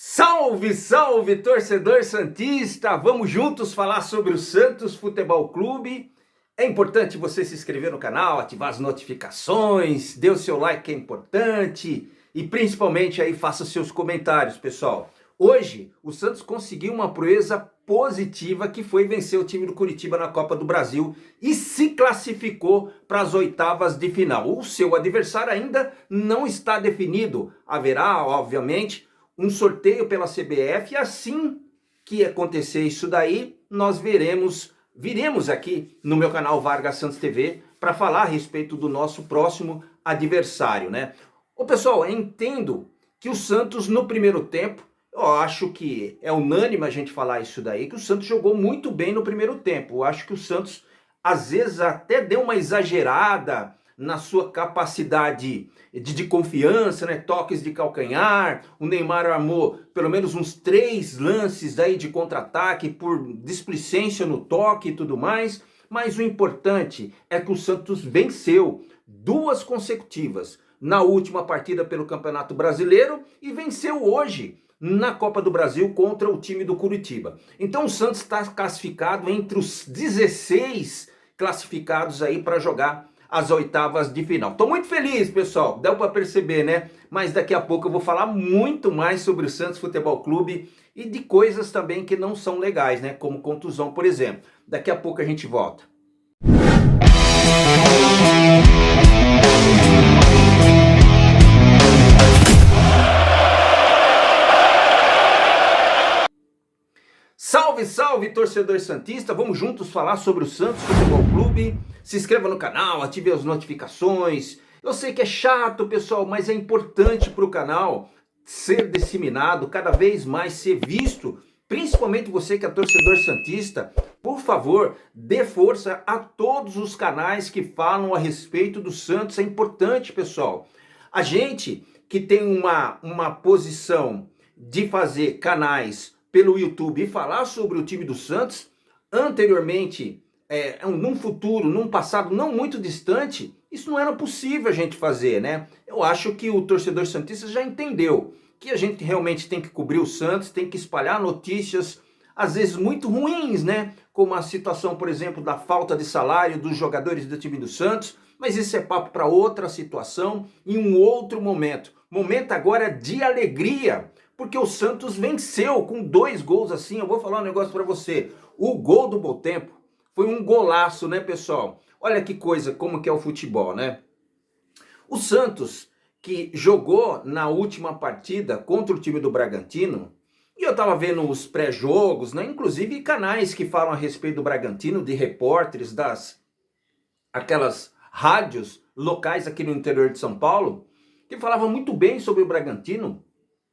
Salve, salve, torcedor santista! Vamos juntos falar sobre o Santos Futebol Clube. É importante você se inscrever no canal, ativar as notificações, dê o seu like que é importante e principalmente aí faça seus comentários, pessoal. Hoje o Santos conseguiu uma proeza positiva que foi vencer o time do Curitiba na Copa do Brasil e se classificou para as oitavas de final. O seu adversário ainda não está definido. Haverá, obviamente, um sorteio pela CBF e assim que acontecer isso daí, nós viremos aqui no meu canal Vargas Santos TV para falar a respeito do nosso próximo adversário, né? Ô pessoal, eu entendo que o Santos no primeiro tempo, eu acho que é unânime a gente falar isso daí, que o Santos jogou muito bem no primeiro tempo. Eu acho que o Santos às vezes até deu uma exagerada na sua capacidade de confiança, né? Toques de calcanhar, o Neymar armou pelo menos uns 3 lances aí de contra-ataque por displicência no toque e tudo mais, mas o importante é que o Santos venceu 2 consecutivas na última partida pelo Campeonato Brasileiro e venceu hoje na Copa do Brasil contra o time do Curitiba. Então o Santos está classificado entre os 16 classificados aí para jogar as oitavas de final. Tô muito feliz, pessoal, deu para perceber, né? Mas daqui a pouco eu vou falar muito mais sobre o Santos Futebol Clube e de coisas também que não são legais, né? Como contusão, por exemplo. Daqui a pouco a gente volta. Salve, salve, torcedor santista! Vamos juntos falar sobre o Santos Futebol Clube. Se inscreva no canal, ative as notificações. Eu sei que é chato, pessoal, mas é importante para o canal ser disseminado, cada vez mais ser visto. Principalmente você que é torcedor santista, por favor, dê força a todos os canais que falam a respeito do Santos. É importante, pessoal. A gente que tem uma posição de fazer canais pelo YouTube e falar sobre o time do Santos, anteriormente, num futuro, num passado não muito distante, isso não era possível a gente fazer, né? Eu acho que o torcedor santista já entendeu que a gente realmente tem que cobrir o Santos, tem que espalhar notícias, às vezes muito ruins, né? Como a situação, por exemplo, da falta de salário dos jogadores do time do Santos, mas isso é papo para outra situação, em um outro momento. Momento agora de alegria, porque o Santos venceu com 2 gols assim. Eu vou falar um negócio para você. O gol do Botempo foi um golaço, né, pessoal? Olha que coisa, como que é o futebol, né? O Santos, que jogou na última partida contra o time do Bragantino, e eu tava vendo os pré-jogos, né? Inclusive canais que falam a respeito do Bragantino, de repórteres aquelas rádios locais aqui no interior de São Paulo, que falavam muito bem sobre o Bragantino,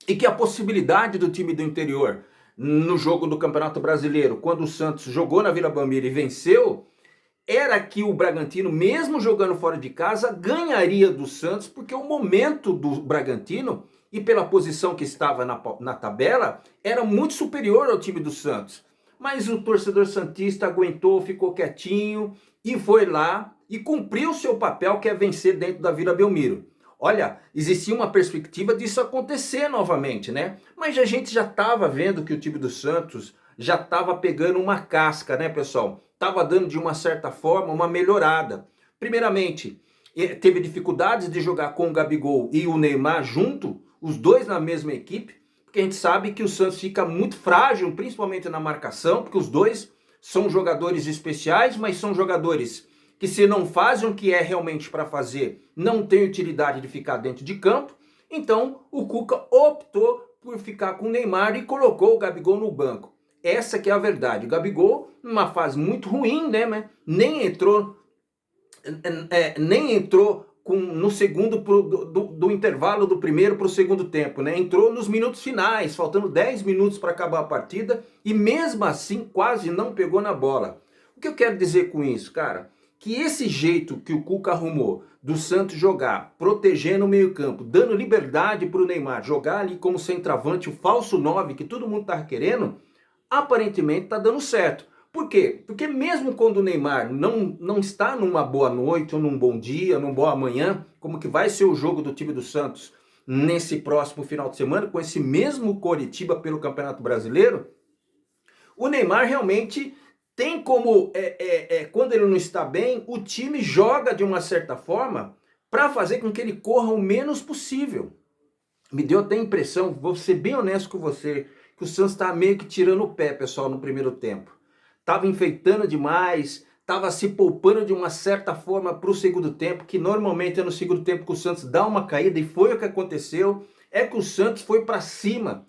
e que a possibilidade do time do interior no jogo do Campeonato Brasileiro, quando o Santos jogou na Vila Belmiro e venceu, era que o Bragantino, mesmo jogando fora de casa, ganharia do Santos, porque o momento do Bragantino, e pela posição que estava na tabela, era muito superior ao time do Santos. Mas o torcedor santista aguentou, ficou quietinho e foi lá e cumpriu o seu papel, que é vencer dentro da Vila Belmiro. Olha, existia uma perspectiva disso acontecer novamente, né? Mas a gente já estava vendo que o time do Santos já estava pegando uma casca, né, pessoal? Estava dando, de uma certa forma, uma melhorada. Primeiramente, teve dificuldades de jogar com o Gabigol e o Neymar junto, os dois na mesma equipe, porque a gente sabe que o Santos fica muito frágil, principalmente na marcação, porque os dois são jogadores especiais, mas são jogadores que, se não fazem o que é realmente para fazer, não tem utilidade de ficar dentro de campo. Então o Cuca optou por ficar com o Neymar e colocou o Gabigol no banco. Essa que é a verdade. O Gabigol, numa fase muito ruim, né? Nem entrou no segundo do intervalo do primeiro para o segundo tempo, né? Entrou nos minutos finais, faltando 10 minutos para acabar a partida, e mesmo assim quase não pegou na bola. O que eu quero dizer com isso, cara? Que esse jeito que o Cuca arrumou do Santos jogar, protegendo o meio-campo, dando liberdade para o Neymar jogar ali como centroavante, o falso 9 que todo mundo estava querendo, aparentemente está dando certo. Por quê? Porque mesmo quando o Neymar não está numa boa noite, ou num bom dia, num bom amanhã, como que vai ser o jogo do time do Santos nesse próximo final de semana, com esse mesmo Coritiba pelo Campeonato Brasileiro, o Neymar realmente tem como, quando ele não está bem, o time joga de uma certa forma para fazer com que ele corra o menos possível. Me deu até a impressão, vou ser bem honesto com você, que o Santos estava meio que tirando o pé, pessoal, no primeiro tempo. Estava enfeitando demais, estava se poupando de uma certa forma para o segundo tempo, que normalmente é no segundo tempo que o Santos dá uma caída, e foi o que aconteceu, é que o Santos foi para cima,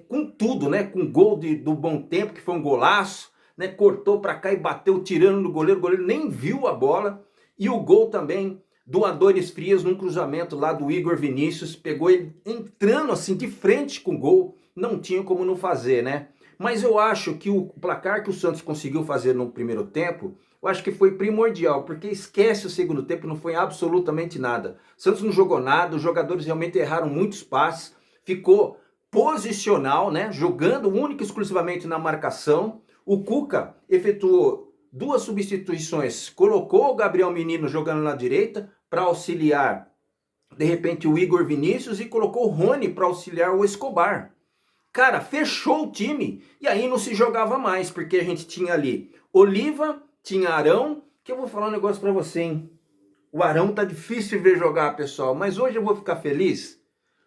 com tudo, né? Com o gol do Bom Tempo, que foi um golaço, né? Cortou para cá e bateu tirando no goleiro, o goleiro nem viu a bola, e o gol também do Adonis Frias num cruzamento lá do Igor Vinícius, pegou ele entrando assim de frente com o gol, não tinha como não fazer, né? Mas eu acho que o placar que o Santos conseguiu fazer no primeiro tempo, eu acho que foi primordial, porque esquece o segundo tempo, não foi absolutamente nada. O Santos não jogou nada, os jogadores realmente erraram muitos passes, ficou posicional, né? Jogando única e exclusivamente na marcação. O Cuca efetuou 2 substituições, colocou o Gabriel Menino jogando na direita para auxiliar, de repente, o Igor Vinícius, e colocou o Rony para auxiliar o Escobar. Cara, fechou o time, e aí não se jogava mais, porque a gente tinha ali Oliva, tinha Arão, que eu vou falar um negócio para você, hein? O Arão tá difícil de ver jogar, pessoal, mas hoje eu vou ficar feliz.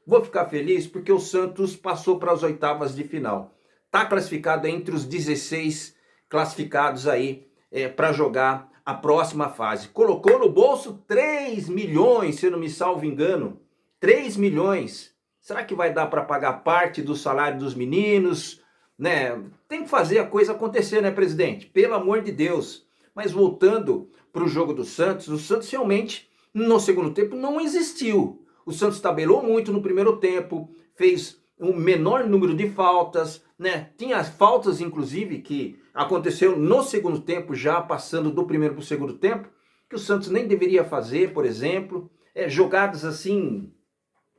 Vou ficar feliz porque o Santos passou para as oitavas de final. Tá classificado entre os 16 classificados aí para jogar a próxima fase. Colocou no bolso 3 milhões, se eu não me salvo engano. 3 milhões. Será que vai dar para pagar parte do salário dos meninos? Né? Tem que fazer a coisa acontecer, né, presidente? Pelo amor de Deus. Mas voltando para o jogo do Santos, o Santos realmente, no segundo tempo, não existiu. O Santos tabelou muito no primeiro tempo, fez um menor número de faltas, né? Tinha as faltas, inclusive, que aconteceu no segundo tempo, já passando do primeiro para o segundo tempo, que o Santos nem deveria fazer, por exemplo. Jogadas assim,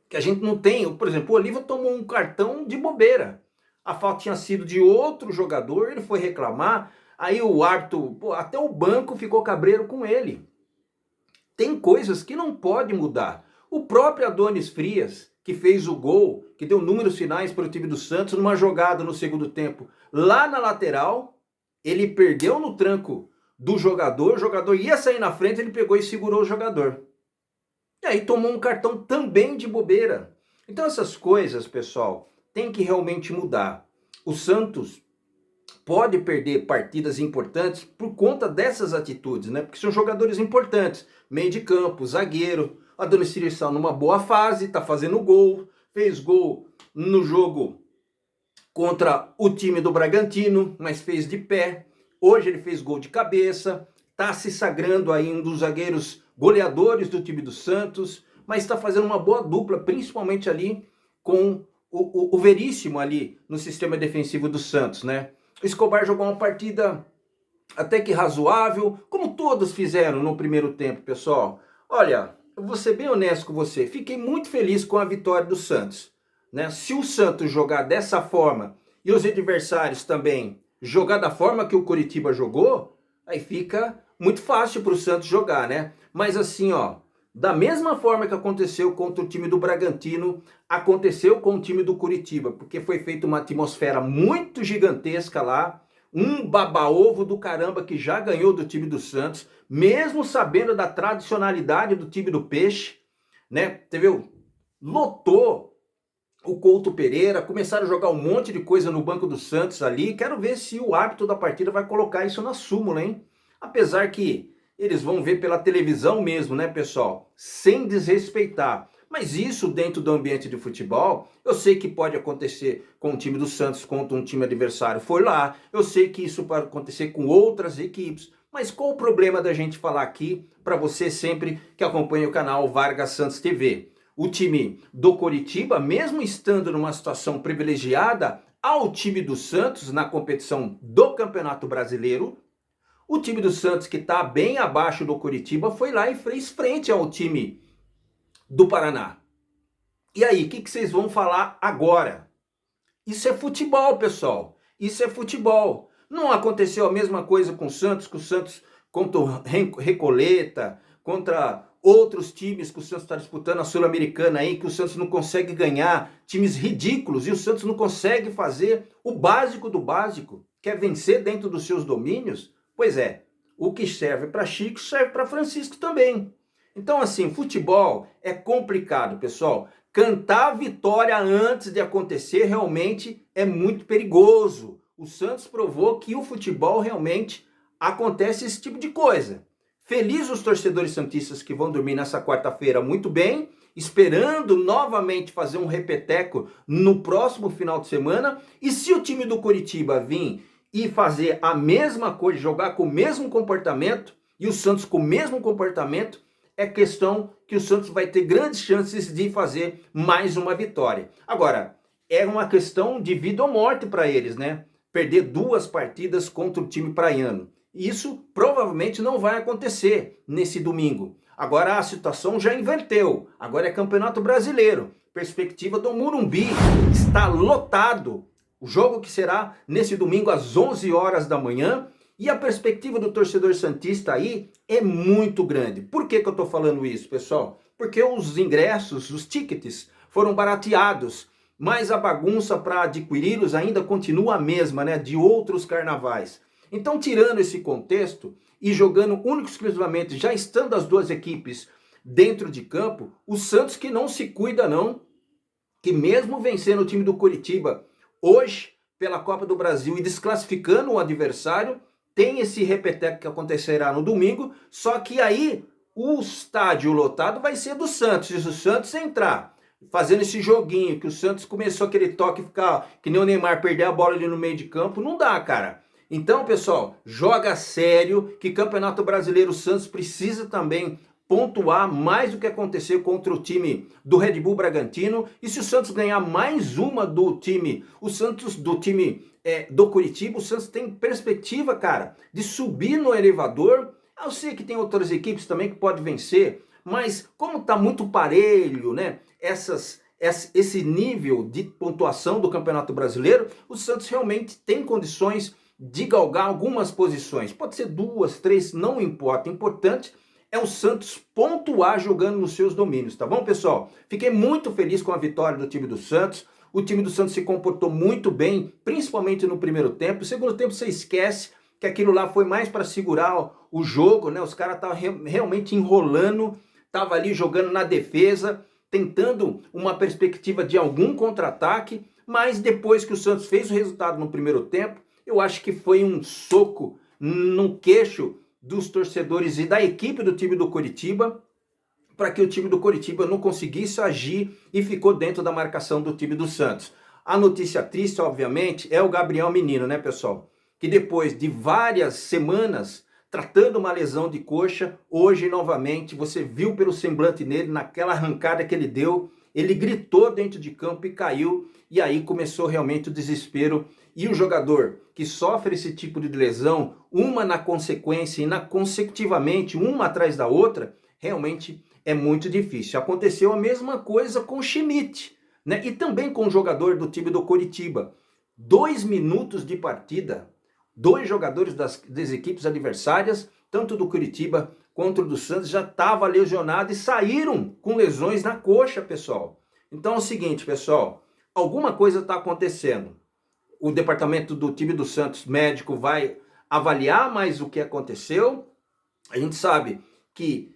que a gente não tem. Por exemplo, o Oliva tomou um cartão de bobeira. A falta tinha sido de outro jogador, ele foi reclamar, aí o árbitro, até o banco ficou cabreiro com ele. Tem coisas que não pode mudar. O próprio Adonis Frias, que fez o gol, que deu números finais para o time do Santos, numa jogada no segundo tempo, lá na lateral, ele perdeu no tranco do jogador, o jogador ia sair na frente, ele pegou e segurou o jogador. E aí tomou um cartão também de bobeira. Então essas coisas, pessoal, tem que realmente mudar. O Santos pode perder partidas importantes por conta dessas atitudes, né? Porque são jogadores importantes, meio de campo, zagueiro. O Adonis Frias está numa boa fase, está fazendo gol, fez gol no jogo contra o time do Bragantino, mas fez de pé. Hoje ele fez gol de cabeça, está se sagrando aí um dos zagueiros goleadores do time do Santos, mas está fazendo uma boa dupla, principalmente ali com o Veríssimo ali no sistema defensivo do Santos, né? O Escobar jogou uma partida até que razoável, como todos fizeram no primeiro tempo, pessoal. Olha, eu vou ser bem honesto com você, fiquei muito feliz com a vitória do Santos, né? Se o Santos jogar dessa forma e os adversários também jogar da forma que o Coritiba jogou, aí fica muito fácil para o Santos jogar, né? Mas assim, ó, da mesma forma que aconteceu contra o time do Bragantino, aconteceu com o time do Coritiba, porque foi feita uma atmosfera muito gigantesca lá, um baba-ovo do caramba que já ganhou do time do Santos, mesmo sabendo da tradicionalidade do time do Peixe, né? Entendeu? Lotou o Couto Pereira, começaram a jogar um monte de coisa no banco do Santos ali. Quero ver se o árbitro da partida vai colocar isso na súmula, hein? Apesar que eles vão ver pela televisão mesmo, né, pessoal? Sem desrespeitar. Mas isso dentro do ambiente de futebol, eu sei que pode acontecer com o time do Santos contra um time adversário. Foi lá, eu sei que isso pode acontecer com outras equipes. Mas qual o problema da gente falar aqui para você sempre que acompanha o canal Vargas Santos TV? O time do Coritiba, mesmo estando numa situação privilegiada ao time do Santos na competição do Campeonato Brasileiro, o time do Santos, que está bem abaixo do Coritiba, foi lá e fez frente ao time do Paraná. E aí, o que vocês vão falar agora? Isso é futebol, pessoal. Isso é futebol. Não aconteceu a mesma coisa com o Santos, contra o Recoleta, contra outros times que o Santos está disputando a Sul-Americana aí, que o Santos não consegue ganhar, times ridículos, e o Santos não consegue fazer o básico do básico, que é vencer dentro dos seus domínios. Pois é, o que serve para Chico serve para Francisco também. Então, assim, futebol é complicado, pessoal. Cantar a vitória antes de acontecer realmente é muito perigoso. O Santos provou que o futebol realmente acontece esse tipo de coisa. Feliz os torcedores santistas que vão dormir nessa quarta-feira muito bem, esperando novamente fazer um repeteco no próximo final de semana. E se o time do Coritiba vir e fazer a mesma coisa, jogar com o mesmo comportamento, e o Santos com o mesmo comportamento, é questão que o Santos vai ter grandes chances de fazer mais uma vitória. Agora, é uma questão de vida ou morte para eles, né? Perder 2 partidas contra o time praiano. Isso provavelmente não vai acontecer nesse domingo. Agora a situação já inverteu. Agora é Campeonato Brasileiro. Perspectiva do Morumbi está lotado. O jogo que será nesse domingo às 11 horas da manhã. E a perspectiva do torcedor santista aí é muito grande. Por que eu estou falando isso, pessoal? Porque os ingressos, os tickets, foram barateados. Mas a bagunça para adquiri-los ainda continua a mesma, né? De outros carnavais. Então, tirando esse contexto e jogando único e exclusivamente, já estando as 2 equipes dentro de campo, o Santos que não se cuida não, que mesmo vencendo o time do Coritiba hoje pela Copa do Brasil e desclassificando o adversário, tem esse repeteco que acontecerá no domingo, só que aí o estádio lotado vai ser do Santos, e se o Santos entrar fazendo esse joguinho, que o Santos começou aquele toque, ficar que nem o Neymar, perder a bola ali no meio de campo, não dá, cara. Então, pessoal, joga sério, que Campeonato Brasileiro o Santos precisa também pontuar mais do que aconteceu contra o time do Red Bull Bragantino. E se o Santos ganhar mais uma do time, do Coritiba, o Santos tem perspectiva, cara, de subir no elevador. Eu sei que tem outras equipes também que podem vencer, mas como tá muito parelho, né, esse nível de pontuação do Campeonato Brasileiro, o Santos realmente tem condições de galgar algumas posições. Pode ser 2, 3, não importa. O importante é o Santos pontuar jogando nos seus domínios, tá bom, pessoal? Fiquei muito feliz com a vitória do time do Santos. O time do Santos se comportou muito bem, principalmente no primeiro tempo. No segundo tempo você esquece que aquilo lá foi mais para segurar o jogo, né? Os caras estavam realmente enrolando, estavam ali jogando na defesa, tentando uma perspectiva de algum contra-ataque, mas depois que o Santos fez o resultado no primeiro tempo, eu acho que foi um soco no queixo dos torcedores e da equipe do time do Coritiba, para que o time do Coritiba não conseguisse agir e ficou dentro da marcação do time do Santos. A notícia triste, obviamente, é o Gabriel Menino, né, pessoal? Que depois de várias semanas tratando uma lesão de coxa, hoje novamente, você viu pelo semblante nele, naquela arrancada que ele deu, ele gritou dentro de campo e caiu, e aí começou realmente o desespero. E o jogador que sofre esse tipo de lesão, uma na consequência e consecutivamente, uma atrás da outra, realmente é muito difícil. Aconteceu a mesma coisa com o Schmidt, né? E também com o jogador do time do Coritiba. 2 minutos de partida, 2 jogadores das equipes adversárias, tanto do Coritiba quanto do Santos, já estavam lesionados e saíram com lesões na coxa, pessoal. Então é o seguinte, pessoal, alguma coisa está acontecendo. O departamento do time do Santos médico vai avaliar mais o que aconteceu. A gente sabe que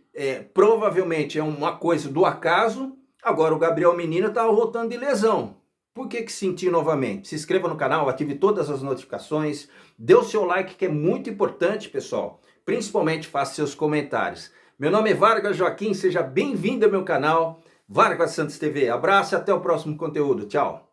provavelmente é uma coisa do acaso. Agora o Gabriel Menino estava voltando de lesão. Por que sentir novamente? Se inscreva no canal, ative todas as notificações, dê o seu like que é muito importante, pessoal. Principalmente faça seus comentários. Meu nome é Vargas Joaquim, seja bem-vindo ao meu canal Vargas Santos TV. Abraço e até o próximo conteúdo. Tchau!